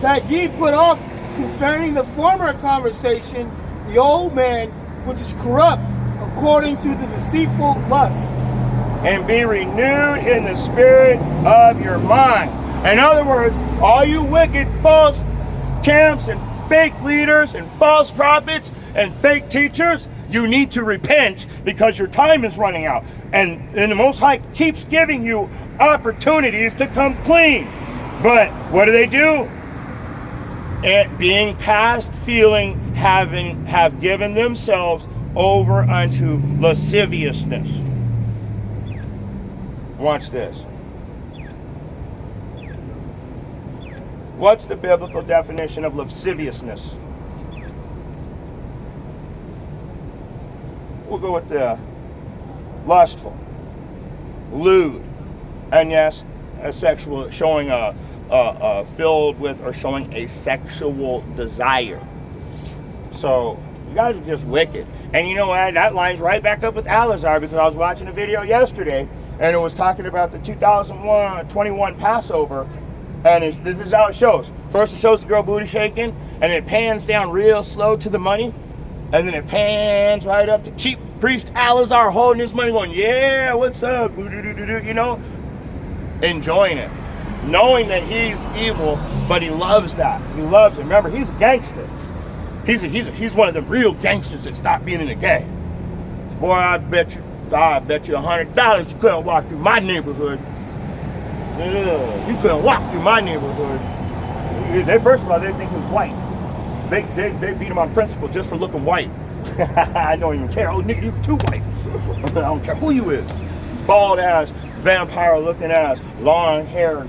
that ye put off concerning the former conversation the old man which is corrupt according to the deceitful lusts, and be renewed in the spirit of your mind. In other words, all you wicked false camps and fake leaders and false prophets and fake teachers, you need to repent because your time is running out. And the Most High keeps giving you opportunities to come clean. But what do? And being past feeling, have given themselves over unto lasciviousness. Watch this. What's the biblical definition of lasciviousness? We'll go with the lustful, lewd, and yes, a sexual, showing filled with or showing a sexual desire. So you guys are just wicked. And you know what? That lines right back up with Alazar, because I was watching a video yesterday and it was talking about the 2021 Passover. And this is how it shows. First it shows the girl booty shaking, and it pans down real slow to the money. And then it pans right up to Chief Priest Alazar holding his money going, yeah, what's up? You know, enjoying it. Knowing that he's evil, but he loves that. He loves it. Remember, he's a gangster. He's one of the real gangsters that stopped being in the gang. Boy, I bet you $100 you couldn't walk through my neighborhood. Yeah, you couldn't walk through my neighborhood. First of all, they think he was white. They beat him on principle just for looking white. I don't even care. Oh, nigga, you're too white. I don't care who you is. Bald ass, vampire looking ass, long hair,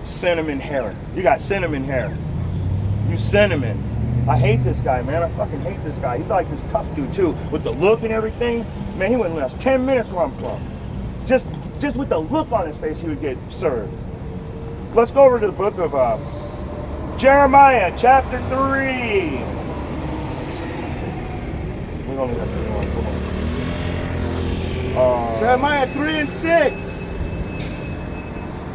cinnamon hair. You got cinnamon hair. You cinnamon. I hate this guy, man. I fucking hate this guy. He's like this tough dude too, with the look and everything. Man, he wouldn't last 10 minutes where I'm from. Just with the look on his face, he would get served. Let's go over to the book of Jeremiah, chapter 3. We only have 21. Come on. Jeremiah 3 and 6.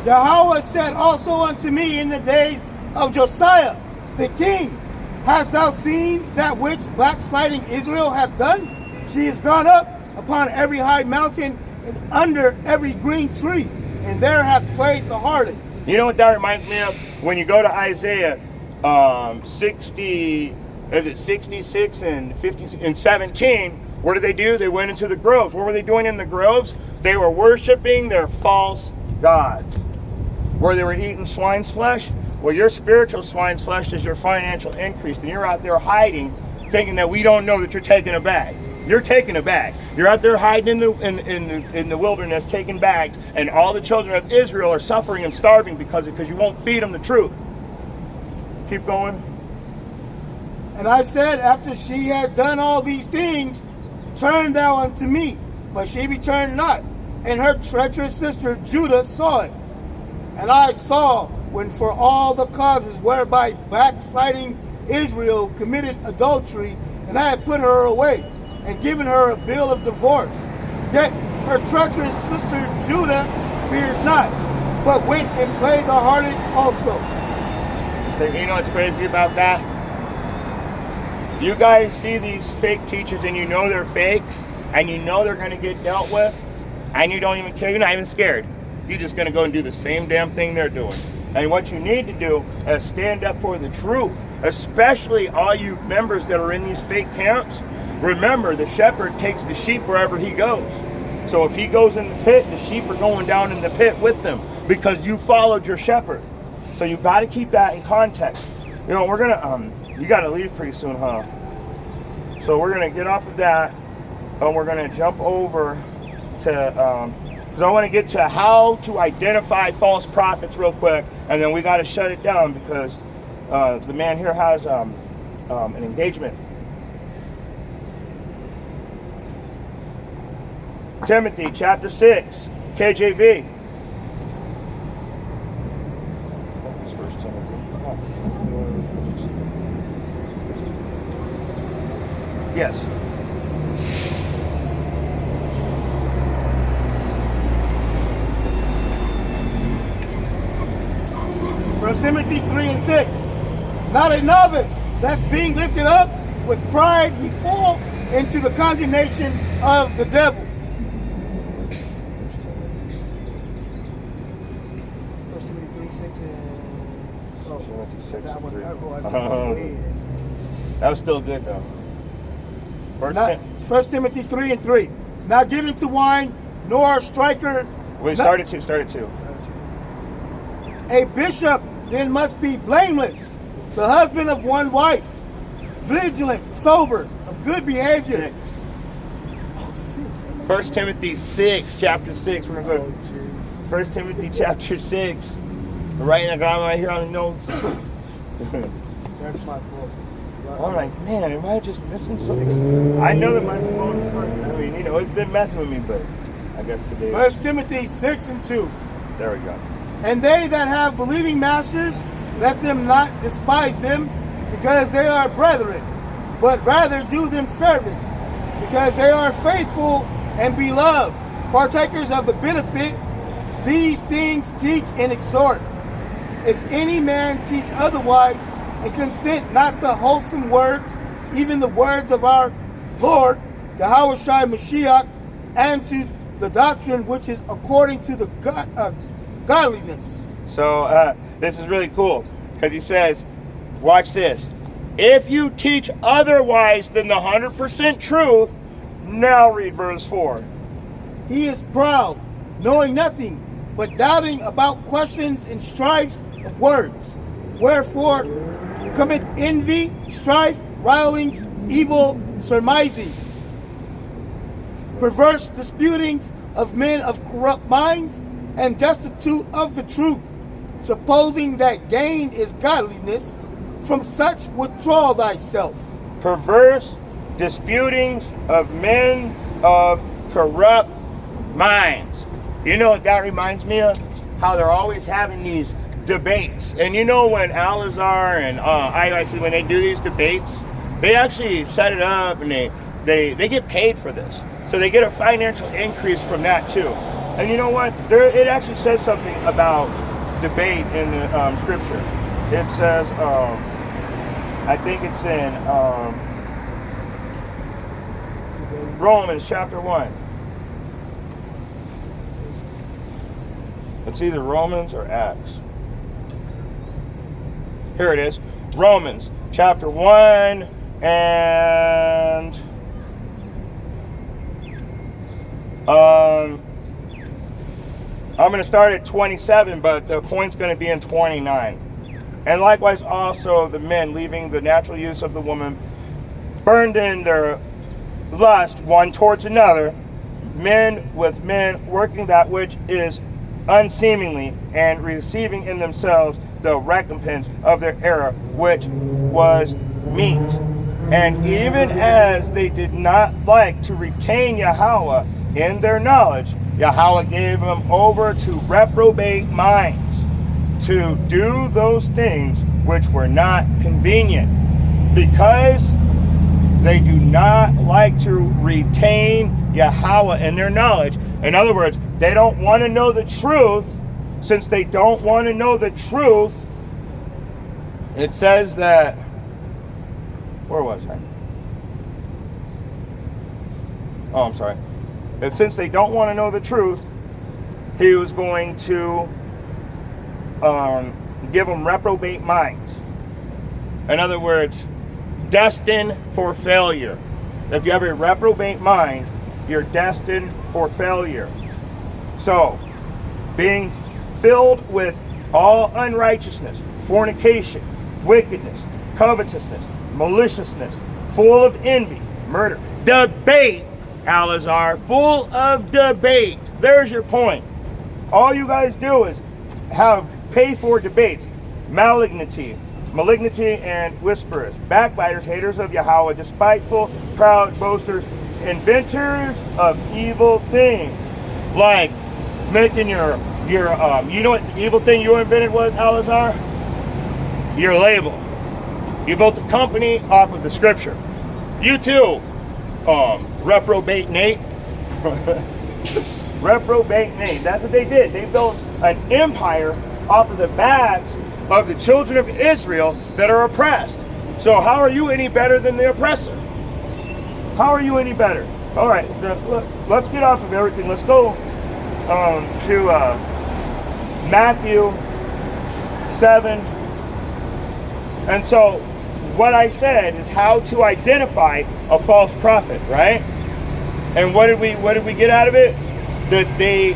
Yahweh said also unto me in the days of Josiah the king, hast thou seen that which backsliding Israel hath done? She is gone up upon every high mountain and under every green tree, and there hath played the harlot. You know what that reminds me of? When you go to Isaiah 60, is it 66 and 50 and 17? What did they do? They went into the groves. What were they doing in the groves? They were worshiping their false gods. Where they were eating swine's flesh. Well, your spiritual swine's flesh is your financial increase, and you're out there hiding, thinking that we don't know that you're taking a bag. You're taking a bag. You're out there hiding in the wilderness, taking bags, and all the children of Israel are suffering and starving because you won't feed them the truth. Keep going. And I said, after she had done all these things, turn thou unto me. But she returned not, and her treacherous sister Judah saw it. And I saw, when for all the causes whereby backsliding Israel committed adultery, and I had put her away, and given her a bill of divorce. Yet her treacherous sister Judah feared not, but went and played the harlot also. You know what's crazy about that? You guys see these fake teachers and you know they're fake, and you know they're going to get dealt with, and you don't even care. You're not even scared. You're just going to go and do the same damn thing they're doing. And what you need to do is stand up for the truth, especially all you members that are in these fake camps. Remember, the shepherd takes the sheep wherever he goes. So if he goes in the pit, the sheep are going down in the pit with them because you followed your shepherd. So you got to keep that in context. You know, we're going to, you got to leave pretty soon, huh? So we're going to get off of that, and we're going to jump over to, because I want to get to how to identify false prophets real quick, and then we got to shut it down because the man here has an engagement. Timothy chapter 6, KJV. That's First Timothy. Yes. First Timothy 3 and 6. Not a novice that's being lifted up with pride, he fall into the condemnation of the devil. First Timothy 3, 6 and That was still good though. First Timothy 3 and 3. Not given to wine, nor a striker. Wait, started two. A bishop then must be blameless, the husband of one wife, vigilant, sober, of good behavior. 6. 1 Timothy 6, chapter 6. We're going to go. jeez. 1 Timothy chapter 6. I'm writing it down right here on the notes. That's my fault. I'm like, man, am I just missing something? I know that my phone is working. I mean, you know, it's been messing with me, but I guess today. 1 Timothy 6 and 2. There we go. And they that have believing masters, let them not despise them, because they are brethren, but rather do them service, because they are faithful and beloved, partakers of the benefit. These things teach and exhort. If any man teach otherwise, and consent not to wholesome words, even the words of our Lord, Yahweh Shai Mashiach, and to the doctrine which is according to the godliness. So this is really cool, because he says, watch this. If you teach otherwise than the 100% truth, now read verse 4. He is proud, knowing nothing, but doubting about questions and strifes of words. Wherefore commit envy, strife, rilings, evil surmisings, perverse disputings of men of corrupt minds, and destitute of the truth, supposing that gain is godliness. From such withdraw thyself. Perverse disputings of men of corrupt minds. You know what that reminds me of? How they're always having these debates. And you know when Al-Azhar and IIC, when they do these debates, they actually set it up and they get paid for this. So they get a financial increase from that too. And you know what? It actually says something about debate in the scripture. It says, I think it's in Romans chapter 1. It's either Romans or Acts. Here it is. Romans chapter 1 and I'm going to start at 27, but the point's going to be in 29. And likewise also the men, leaving the natural use of the woman, burned in their lust one towards another, men with men, working that which is unseemly, and receiving in themselves the recompense of their error, which was meat. And even as they did not like to retain Yahweh in their knowledge, Yahweh gave them over to reprobate minds, to do those things which were not convenient, because they do not like to retain Yahweh in their knowledge. In other words, they don't want to know the truth. Since they don't want to know the truth, it says that, where was I? Oh, I'm sorry. And since they don't want to know the truth, he was going to give them reprobate minds. In other words, destined for failure. If you have a reprobate mind, you're destined for failure. So, being filled with all unrighteousness, fornication, wickedness, covetousness, maliciousness, full of envy, murder, debate, Alazar, full of debate. There's your point. All you guys do is pay for debates, malignity, and whisperers, backbiters, haters of Yahweh, despiteful, proud, boasters, inventors of evil things, like making your you know what the evil thing you invented was, Alazar? Your label. You built a company off of the scripture. You too, reprobate Nate. Reprobate Nate. That's what they did. They built an empire off of the backs of the children of Israel that are oppressed. So how are you any better than the oppressor? How are you any better? All right, let's get off of everything. Let's go to Matthew 7. And so what I said is how to identify a false prophet, right? And what did we get out of it? That they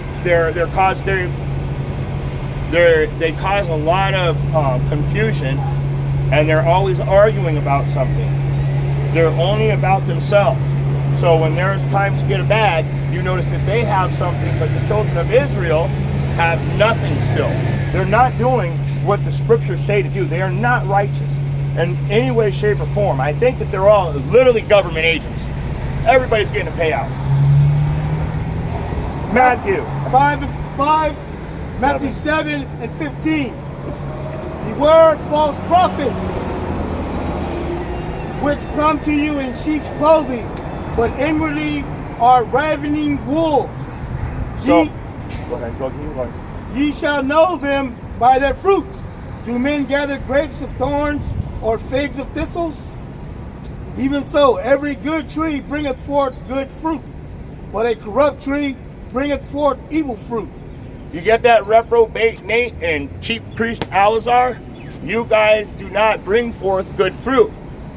cause a lot of confusion, and they're always arguing about something. They're only about themselves. So when there's time to get a bag, you notice that they have something, but the children of Israel have nothing still. They're not doing what the scriptures say to do. They are not righteous in any way, shape, or form. I think that they're all literally government agents. Everybody's getting a payout. Matthew 5, Matthew 7 and 15. Beware false prophets, which come to you in sheep's clothing, but inwardly are ravening wolves. So, go ahead. Ye shall know them by their fruits. Do men gather grapes of thorns or figs of thistles? Even so, every good tree bringeth forth good fruit, but a corrupt tree bringeth forth evil fruit. You get that, reprobate Nate and chief priest Alazar? You guys do not bring forth good fruit.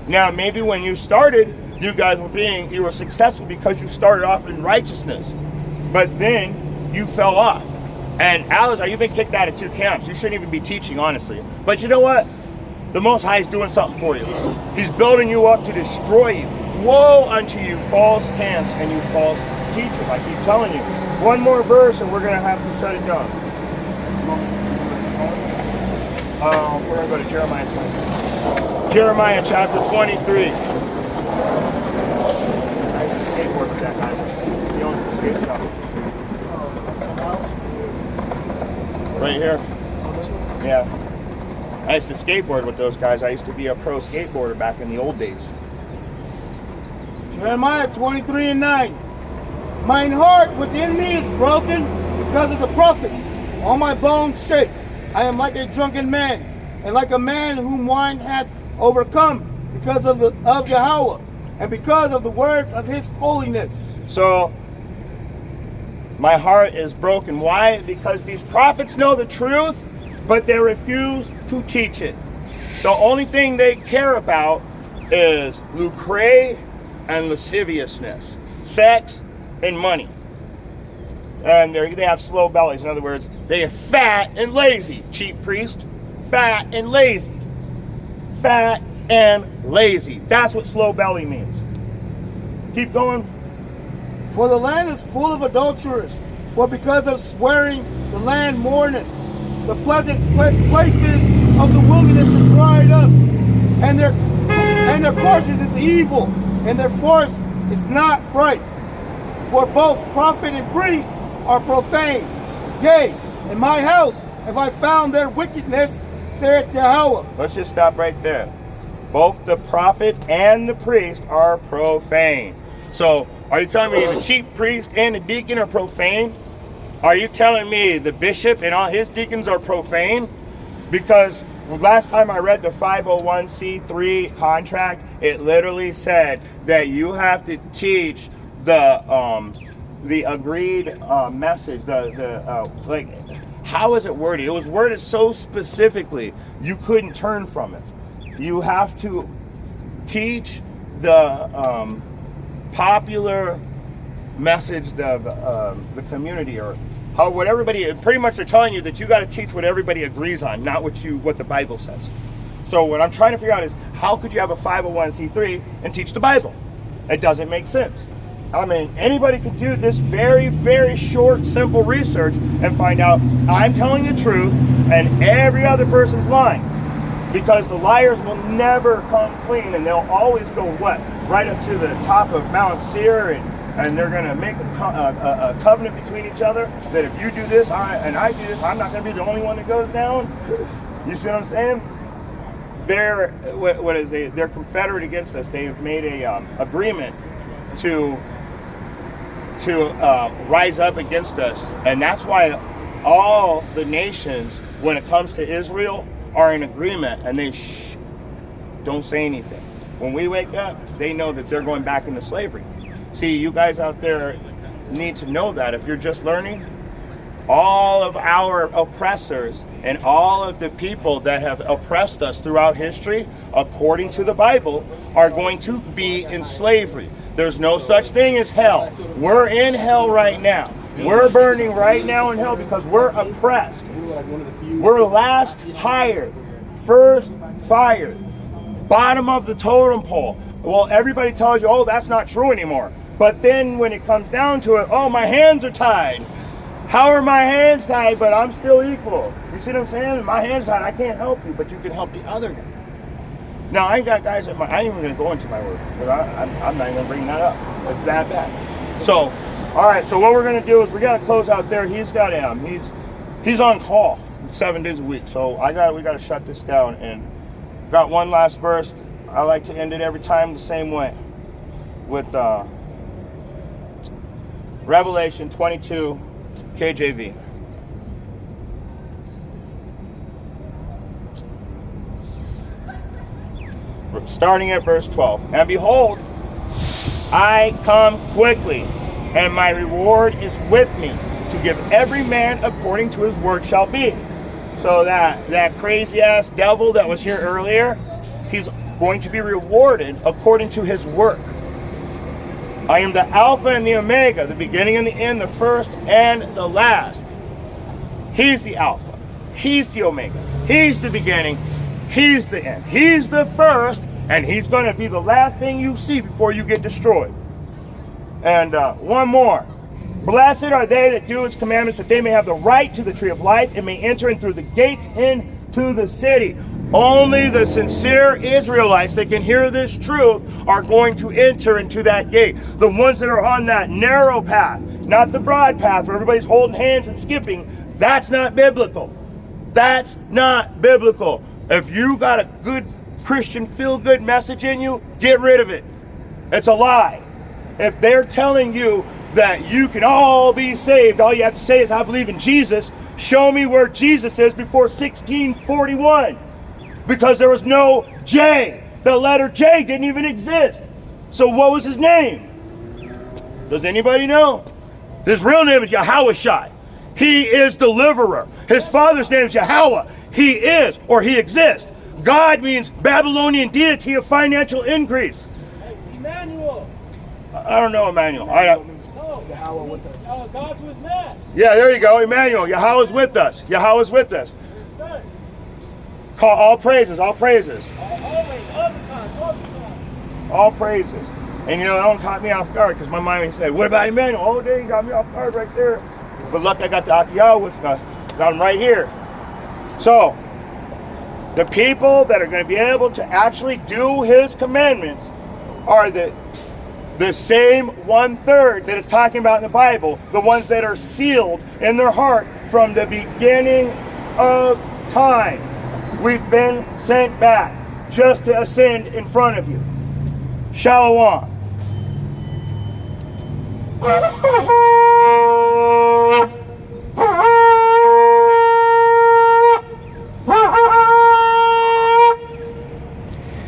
Now, maybe when you started, you were successful because you started off in righteousness. But then you fell off. And Alazar, you've been kicked out of 2 camps. You shouldn't even be teaching, honestly. But you know what? The Most High is doing something for you. He's building you up to destroy you. Woe unto you, false camps and you false teachers. I keep telling you. One more verse and we're going to have to shut it down. We're going to go to Jeremiah 23. Jeremiah chapter 23. I used to skateboard with that guy. He owns the skate shop. Right here. Oh, this one? Yeah. I used to skateboard with those guys. I used to be a pro skateboarder back in the old days. Jeremiah 23:9. Mine heart within me is broken because of the prophets. All my bones shake. I am like a drunken man, and like a man whom wine hath overcome, because of Yahweh, and because of the words of his holiness. So, my heart is broken. Why? Because these prophets know the truth, but they refuse to teach it. The only thing they care about is lucre and lasciviousness, sex and money. And they have slow bellies. In other words, they are fat and lazy. Cheap priest, fat and lazy. Fat and lazy. That's what slow belly means. Keep going. For the land is full of adulterers, for because of swearing the land mourneth. The pleasant places of the wilderness are dried up, and their courses is evil, and their force is not right. For both prophet and priest are profane. Yea, in my house have I found their wickedness, saith Yahweh. Let's just stop right there. Both the prophet and the priest are profane. So, are you telling me the chief priest and the deacon are profane? Are you telling me the bishop and all his deacons are profane? Because last time I read the 501c3 contract, it literally said that you have to teach the agreed message. Like, how is it worded? It was worded so specifically you couldn't turn from it. You have to teach the popular message of the community, or what everybody, pretty much they're telling you that you got to teach what everybody agrees on, not what the Bible says. So what I'm trying to figure out is, how could you have a 501c3 and teach the Bible? It doesn't make sense. I mean, anybody can do this very, very short, simple research and find out I'm telling the truth and every other person's lying. Because the liars will never come clean, and they'll always go what? Right up to the top of Mount Seir, and they're going to make a covenant between each other that if you do this and I do this, I'm not going to be the only one that goes down. You see what I'm saying? They're confederate against us. They've made a agreement to rise up against us, and that's why all the nations, when it comes to Israel, are in agreement, and they don't say anything. When we wake up, they know that they're going back into slavery. See, you guys out there need to know that. If you're just learning, all of our oppressors and all of the people that have oppressed us throughout history, according to the Bible, are going to be in slavery. There's no such thing as hell. We're in hell right now. We're burning right now in hell because we're oppressed. We're last hired, first fired, bottom of the totem pole. Well, everybody tells you, oh, that's not true anymore. But then when it comes down to it, oh, my hands are tied. How are my hands tied, but I'm still equal? You see what I'm saying? My hands tied, I can't help you, but you can help the other guy. Now, I ain't got guys at I ain't even going to go into my work, because I'm not even going to bring that up. It's that bad. So, all right, so what we're going to do is we got to close out there. He's got he's on call 7 days a week. So we got to shut this down, and got one last verse. I like to end it every time the same way, with Revelation 22 KJV. Starting at verse 12. And behold, I come quickly, and my reward is with me, to give every man according to his work shall be. So that crazy ass devil that was here earlier, he's going to be rewarded according to his work. I am the Alpha and the Omega, the beginning and the end, the first and the last. He's the Alpha. He's the Omega. He's the beginning. He's the end. He's the first, and he's going to be the last thing you see before you get destroyed. And one more. Blessed are they that do his commandments, that they may have the right to the tree of life and may enter in through the gates into the city. Only the sincere Israelites that can hear this truth are going to enter into that gate. The ones that are on that narrow path, not the broad path where everybody's holding hands and skipping, that's not biblical. That's not biblical. If you got a good Christian feel-good message in you, get rid of it. It's a lie. if they're telling you that you can all be saved, all you have to say is, I believe in Jesus, show me where Jesus is before 1641. Because there was no J. The letter J didn't even exist. So what was his name? Does anybody know? His real name is Yahushua. He is deliverer. His father's name is Yahweh. He is, or he exists. God means Babylonian deity of financial increase. Emmanuel. I don't know Emmanuel. Yahweh with us. God's with man. Yeah, there you go, Emmanuel. Yahweh's with us. Yahweh's with us. His son. Call all praises, all praises. Always, all the time. All praises. And you know, that one caught me off guard because my mind said, what about Emmanuel? Oh, there you got me off guard right there. But look, I got the Akiyah with me. Got him right here. So, the people that are going to be able to actually do his commandments are the same 1/3 that is talking about in the Bible, the ones that are sealed in their heart from the beginning of time. We've been sent back just to ascend in front of you. Shalom.